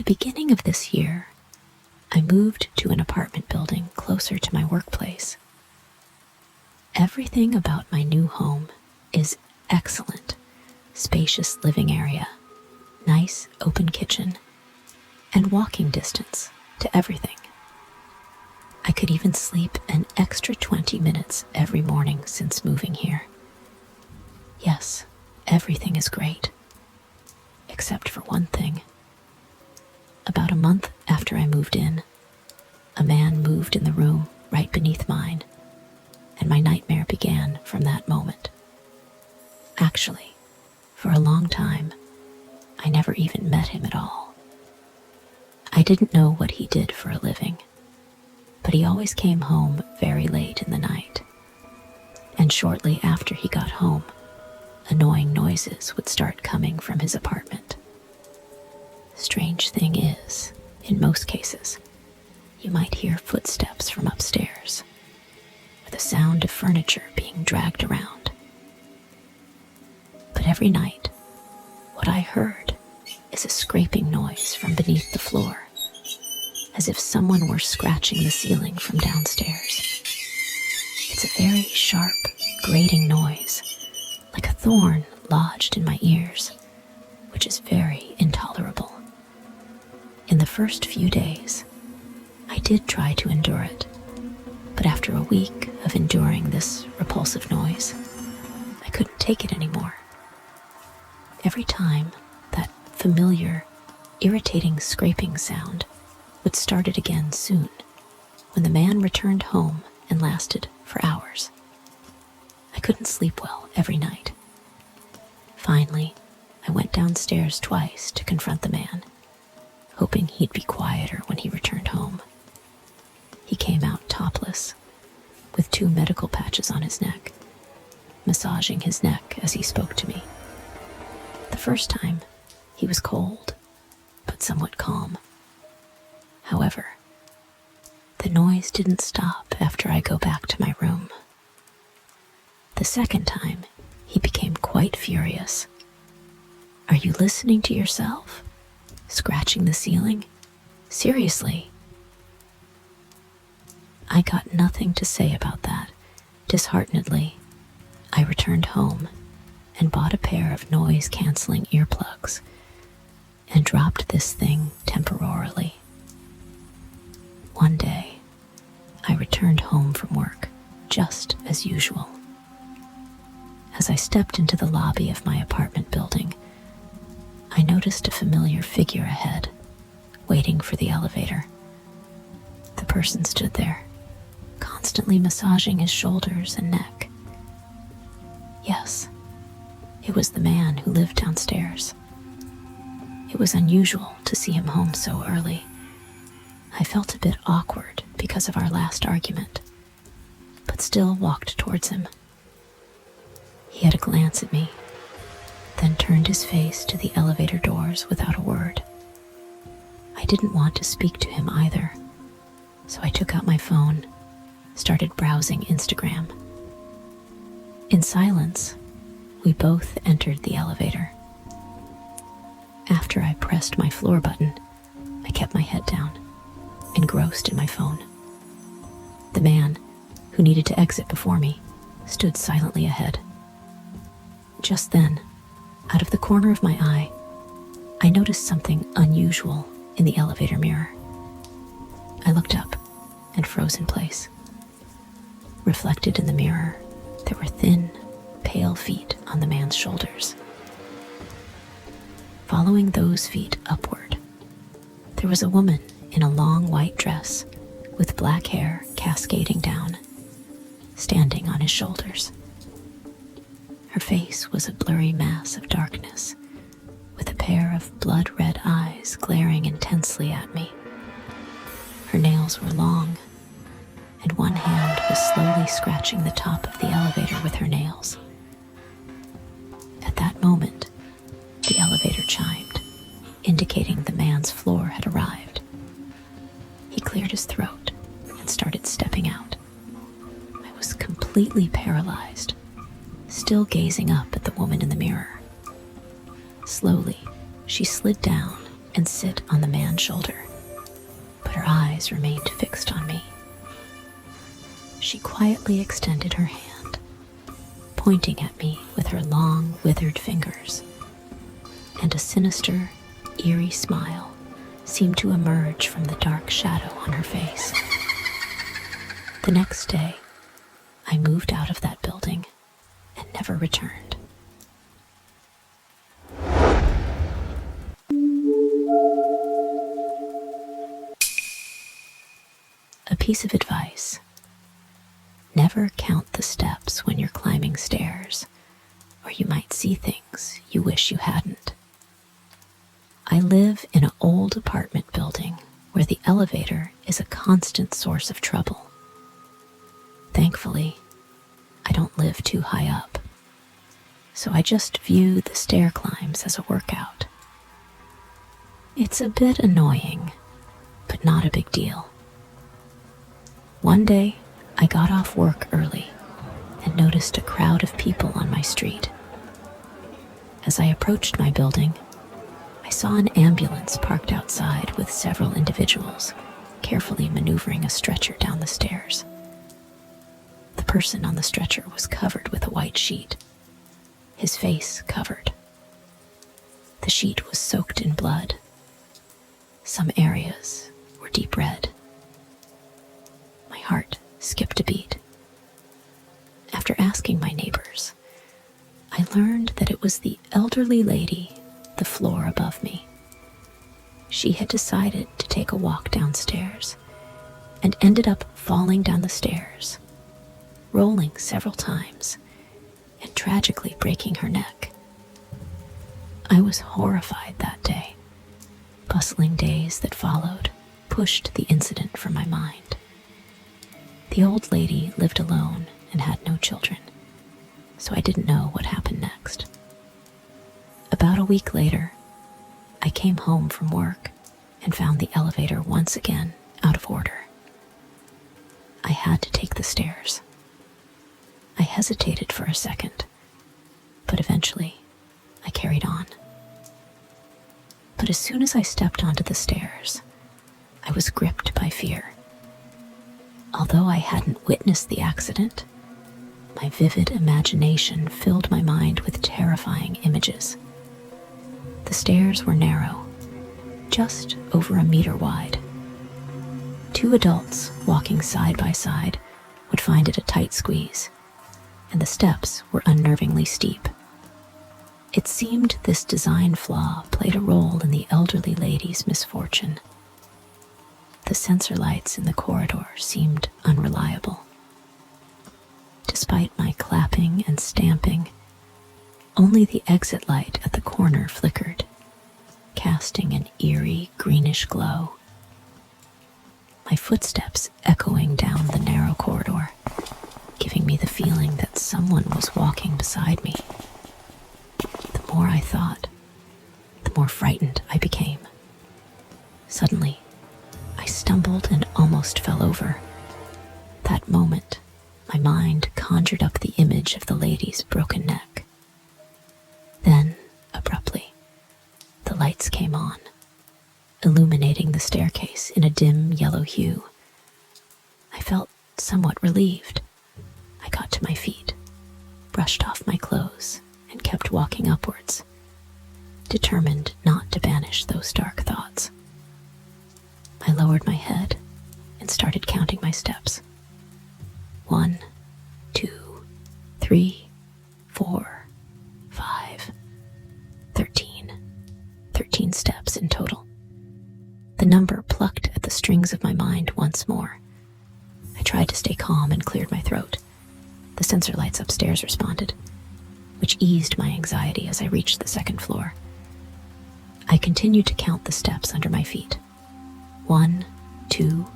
beginning of this year, I moved to an apartment building closer to my workplace. Everything about my new home is excellent. Spacious living area, nice open kitchen, and walking distance to everything. I could even sleep an extra 20 minutes every morning since moving here. Yes, everything is great. Except for one thing. About a month after I moved in, a man moved in the room right beneath mine, and my nightmare began from that moment. Actually, for a long time, I never even met him at all. I didn't know what he did for a living, but he always came home very late in the night. And shortly after he got home, annoying noises would start coming from his apartment. Strange thing is, in most cases, you might hear footsteps from upstairs, or the sound of furniture being dragged around. But every night, what I heard is a scraping noise from beneath the floor, as if someone were scratching the ceiling from downstairs. It's a very sharp, grating noise, like a thorn lodged in my ears, which is very intolerable. In the first few days, I did try to endure it, but after a week of enduring this repulsive noise, I couldn't take it anymore. Every time that familiar, irritating scraping sound would start it again soon, when the man returned home and lasted for hours. I couldn't sleep well every night. Finally, I went downstairs twice to confront the man, hoping he'd be quieter when he returned home. He came out topless, with 2 medical patches on his neck, massaging his neck as he spoke to me. The first time, he was cold, but somewhat calm. However, the noise didn't stop after I go back to my room. The second time, he became quite furious. "Are you listening to yourself? Scratching the ceiling? Seriously?" I got nothing to say about that. Disheartenedly, I returned home and bought a pair of noise-canceling earplugs and dropped this thing temporarily. One day, I returned home from work, just as usual. As I stepped into the lobby of my apartment building, I noticed a familiar figure ahead, waiting for the elevator. The person stood there, constantly massaging his shoulders and neck. Yes, it was the man who lived downstairs. It was unusual to see him home so early. I felt a bit awkward because of our last argument, but still walked towards him. He had a glance at me, then turned his face to the elevator doors without a word. I didn't want to speak to him either, so I took out my phone, started browsing Instagram. In silence, we both entered the elevator. After I pressed my floor button, I kept my head down, engrossed in my phone. The man, who needed to exit before me, stood silently ahead. Just then, out of the corner of my eye, I noticed something unusual in the elevator mirror. I looked up and froze in place. Reflected in the mirror, there were thin, pale feet on the man's shoulders. Following those feet upward, there was a woman in a long white dress with black hair cascading down, standing on his shoulders. Her face was a blurry mass of darkness, with a pair of blood-red eyes glaring intensely at me. Her nails were long, and one hand was slowly scratching the top of the elevator with her nails. At that moment, the elevator chimed, indicating the man's floor had arrived. He cleared his throat and started stepping out. I was completely paralyzed, still gazing up at the woman in the mirror. Slowly, she slid down and sit on the man's shoulder, but her eyes remained fixed on me. She quietly extended her hand, pointing at me with her long, withered fingers, and a sinister, eerie smile seemed to emerge from the dark shadow on her face. The next day, I moved out of that building and never returned. A piece of advice: never count the steps when you're climbing stairs, or you might see things you wish you hadn't. I live in an old apartment building where the elevator is a constant source of trouble. Thankfully, I don't live too high up, so I just view the stair climbs as a workout. It's a bit annoying, but not a big deal. One day, I got off work early and noticed a crowd of people on my street. As I approached my building, I saw an ambulance parked outside with several individuals carefully maneuvering a stretcher down the stairs. The person on the stretcher was covered with a white sheet, his face covered. The sheet was soaked in blood. Some areas were deep red. My heart skipped a beat. After asking my neighbors, I learned that it was the elderly lady the floor above me. She had decided to take a walk downstairs and ended up falling down the stairs, rolling several times and tragically breaking her neck. I was horrified that day. Bustling days that followed pushed the incident from my mind. The old lady lived alone and had no children, so I didn't know what happened next. About a week later, I came home from work and found the elevator once again out of order. I had to take the stairs. I hesitated for a second, but eventually I carried on. But as soon as I stepped onto the stairs, I was gripped by fear. Although I hadn't witnessed the accident, my vivid imagination filled my mind with terrifying images. The stairs were narrow, just over 1 meter wide. 2 adults walking side by side would find it a tight squeeze, and the steps were unnervingly steep. It seemed this design flaw played a role in the elderly lady's misfortune. The sensor lights in the corridor seemed unreliable. Despite my clapping and stamping, only the exit light at the corner flickered, casting an eerie greenish glow. My footsteps echoing down the narrow corridor, giving me the feeling that someone was walking beside me. The more I thought, the more frightened I became. Suddenly, I stumbled and almost fell over. That moment, my mind conjured up the image of the lady's broken neck. Then, abruptly, the lights came on, illuminating the staircase in a dim yellow hue. I felt somewhat relieved. I got to my feet, brushed off my clothes, and kept walking upwards, determined not to banish those dark thoughts. I lowered my head and started counting my steps. 1, 2, 3, 4, 5, 13. 13 steps in total. The number plucked at the strings of my mind once more. I tried to stay calm and cleared my throat. The sensor lights upstairs responded, which eased my anxiety as I reached the 2nd floor. I continued to count the steps under my feet. 1, 2,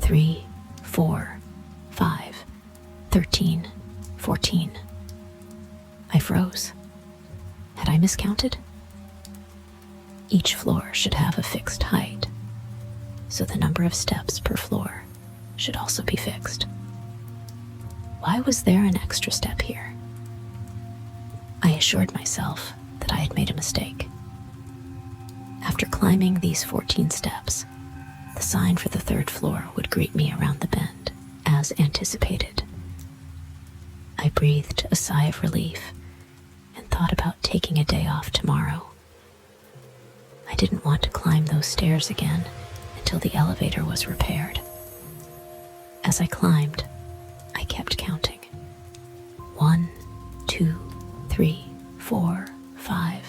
3, 4, 5, 13, 14. I froze. Had I miscounted? Each floor should have a fixed height, so the number of steps per floor should also be fixed. Why was there an extra step here? I assured myself that I had made a mistake. After After climbing these 14 steps, the sign for the third floor would greet me around the bend, as anticipated. I breathed a sigh of relief and thought about taking a day off tomorrow. I didn't want to climb those stairs again until the elevator was repaired. As I climbed, I kept counting. 1, 2, 3, 4, 5,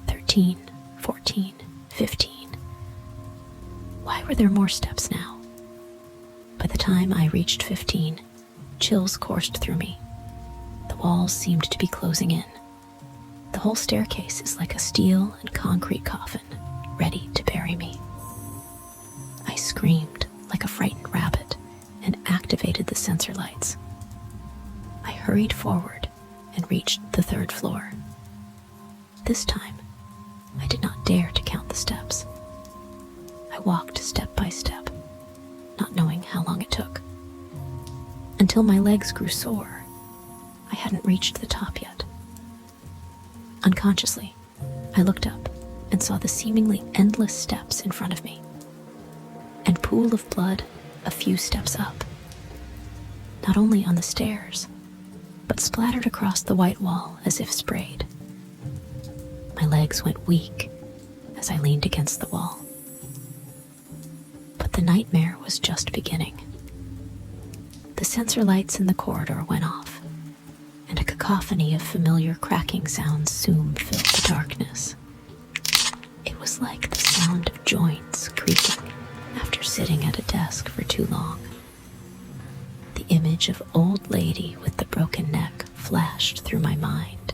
13, 14, 15. Why were there more steps now? By the time I reached 15, chills coursed through me. The walls seemed to be closing in. The whole staircase is like a steel and concrete coffin, ready to bury me. I screamed like a frightened rabbit and activated the sensor lights. I hurried forward and reached the third floor. This time, I did not dare to count the steps. I walked step by step, not knowing how long it took, until my legs grew sore. I hadn't reached the top yet. Unconsciously, I looked up and saw the seemingly endless steps in front of me, and pool of blood a few steps up, not only on the stairs, but splattered across the white wall as if sprayed. My legs went weak as I leaned against the wall. But the nightmare was just beginning. The sensor lights in the corridor went off, and a cacophony of familiar cracking sounds soon filled the darkness. It was like the sound of joints creaking after sitting at a desk for too long. The image of old lady with the broken neck flashed through my mind,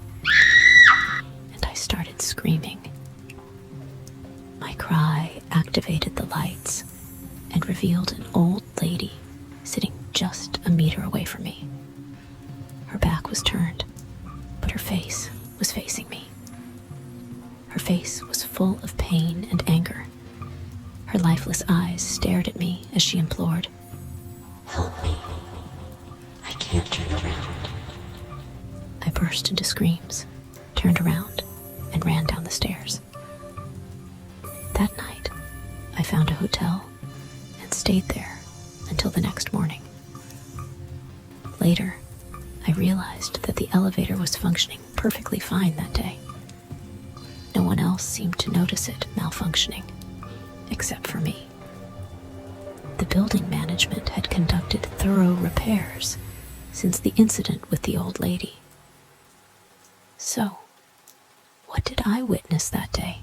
and I started screaming. My cry activated the lights and revealed an old lady sitting just a meter away from me. Her back was turned, but her face was facing me. Her face was full of pain and anger. Her lifeless eyes stared at me as she implored, "Help me. I can't turn around." I burst into screams, turned around, and ran down the stairs. That night, I found a hotel and stayed there until the next morning. Later, I realized that the elevator was functioning perfectly fine that day. No one else seemed to notice it malfunctioning, except for me. The building management had conducted thorough repairs since the incident with the old lady. So, what did I witness that day?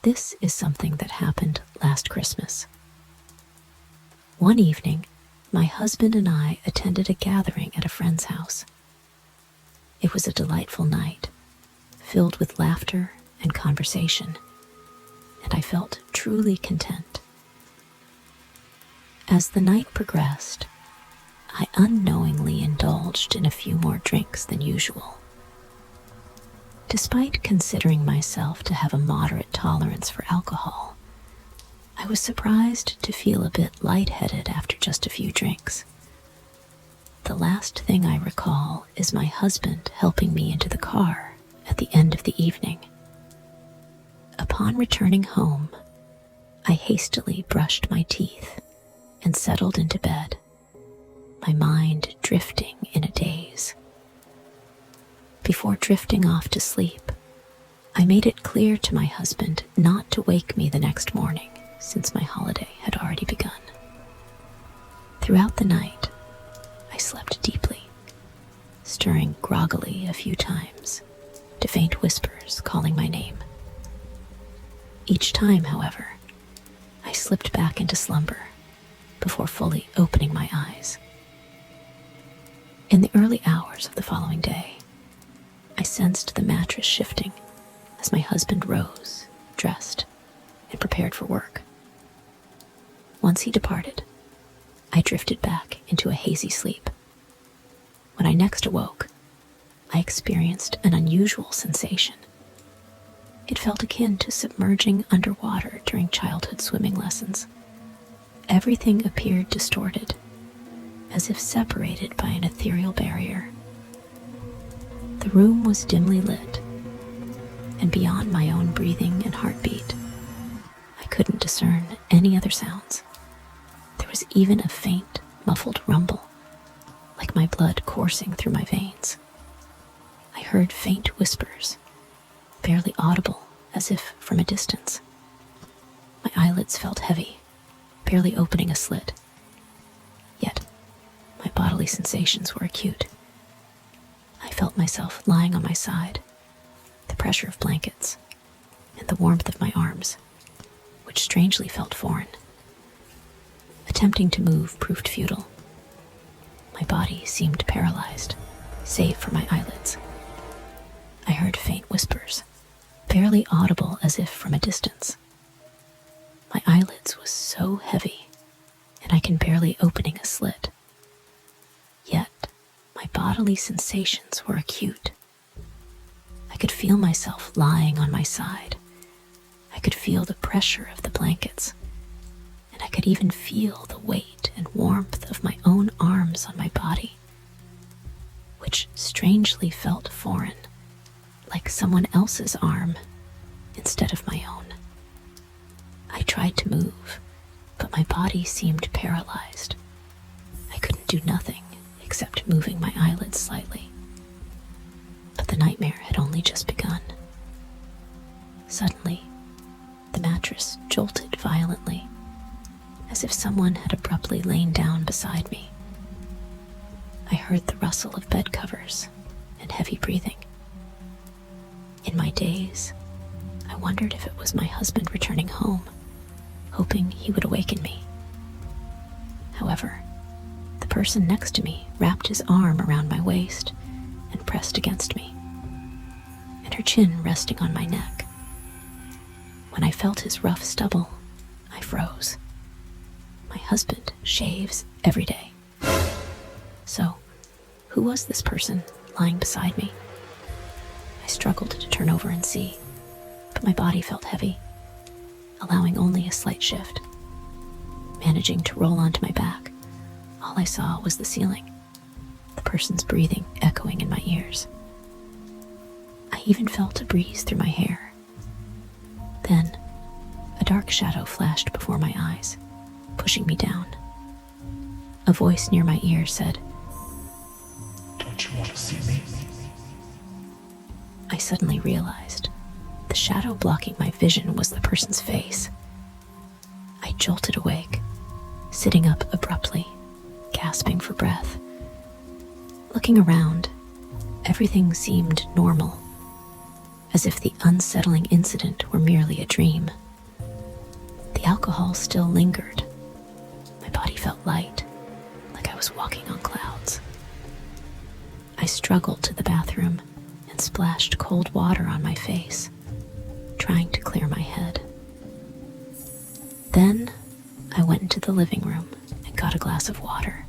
This is something that happened last Christmas. One evening, my husband and I attended a gathering at a friend's house. It was a delightful night, filled with laughter and conversation, and I felt truly content. As the night progressed, I unknowingly indulged in a few more drinks than usual. Despite considering myself to have a moderate tolerance for alcohol, I was surprised to feel a bit lightheaded after just a few drinks. The last thing I recall is my husband helping me into the car at the end of the evening. Upon returning home, I hastily brushed my teeth and settled into bed, my mind drifting in a daze. Before drifting off to sleep, I made it clear to my husband not to wake me the next morning, since my holiday had already begun. Throughout the night, I slept deeply, stirring groggily a few times to faint whispers calling my name. Each time, however, I slipped back into slumber before fully opening my eyes. In the early hours of the following day, I sensed the mattress shifting as my husband rose, dressed, and prepared for work. Once he departed, I drifted back into a hazy sleep. When I next awoke, I experienced an unusual sensation. It felt akin to submerging underwater during childhood swimming lessons. Everything appeared distorted, as if separated by an ethereal barrier. The room was dimly lit, and beyond my own breathing and heartbeat, I couldn't discern any other sounds. There was even a faint, muffled rumble, like my blood coursing through my veins. I heard faint whispers, barely audible, as if from a distance. My eyelids felt heavy, barely opening a slit. Yet, my bodily sensations were acute. I felt myself lying on my side, the pressure of blankets, and the warmth of my arms, which strangely felt foreign. Attempting to move proved futile. My body seemed paralyzed, save for my eyelids. I heard faint whispers, barely audible as if from a distance. My eyelids was so heavy, and I can barely opening a slit. Yet, my bodily sensations were acute. I could feel myself lying on my side. I could feel the pressure of the blankets, and I could even feel the weight and warmth of my own arms on my body, which strangely felt foreign, like someone else's arm instead of my own. I tried to move, but my body seemed paralyzed. I couldn't do nothing except moving my eyelids slightly. But the nightmare had only just begun. Suddenly, the mattress jolted violently, as if someone had abruptly lain down beside me. I heard the rustle of bed covers and heavy breathing. In my daze, I wondered if it was my husband returning home, hoping he would awaken me. However, the person next to me wrapped his arm around my waist and pressed against me, and her chin resting on my neck. When I felt his rough stubble, I froze. My husband shaves every day. So, who was this person lying beside me? I struggled to turn over and see, but my body felt heavy, allowing only a slight shift. Managing to roll onto my back, all I saw was the ceiling, the person's breathing echoing in my ears. I even felt a breeze through my hair. Then, a dark shadow flashed before my eyes, pushing me down. A voice near my ear said, "Don't you want to see me?" I suddenly realized the shadow blocking my vision was the person's face. I jolted awake, sitting up abruptly, gasping for breath. Looking around, everything seemed normal, as if the unsettling incident were merely a dream. The alcohol still lingered. My body felt light, like I was walking on clouds. I struggled to the bathroom and splashed cold water on my face, trying to clear my head. Then I went into the living room and got a glass of water.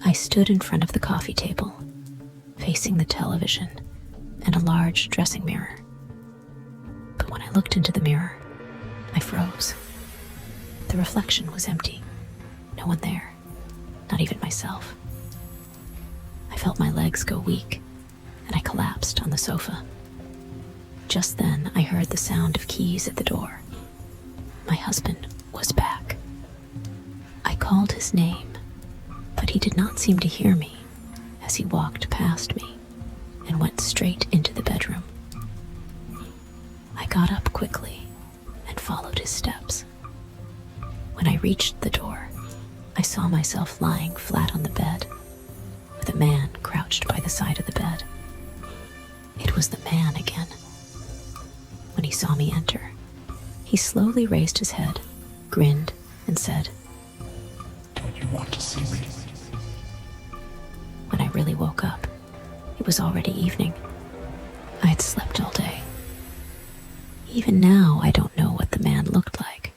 I stood in front of the coffee table, facing the television and a large dressing mirror. But when I looked into the mirror, I froze. The reflection was empty. No one there, not even myself. I felt my legs go weak, and I collapsed on the sofa. Just then, I heard the sound of keys at the door. My husband was back. I called his name, but he did not seem to hear me as he walked past me and went straight into the bedroom. I got up quickly and followed his steps. When I reached the door, I saw myself lying flat on the bed, with a man crouched by the side of the bed. It was the man again. When he saw me enter, he slowly raised his head, grinned, and said, "Don't you want to see me?" When I really woke up, it was already evening. I had slept all day. Even now, I don't know what the man looked like,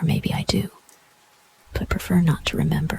or maybe I do, but prefer not to remember.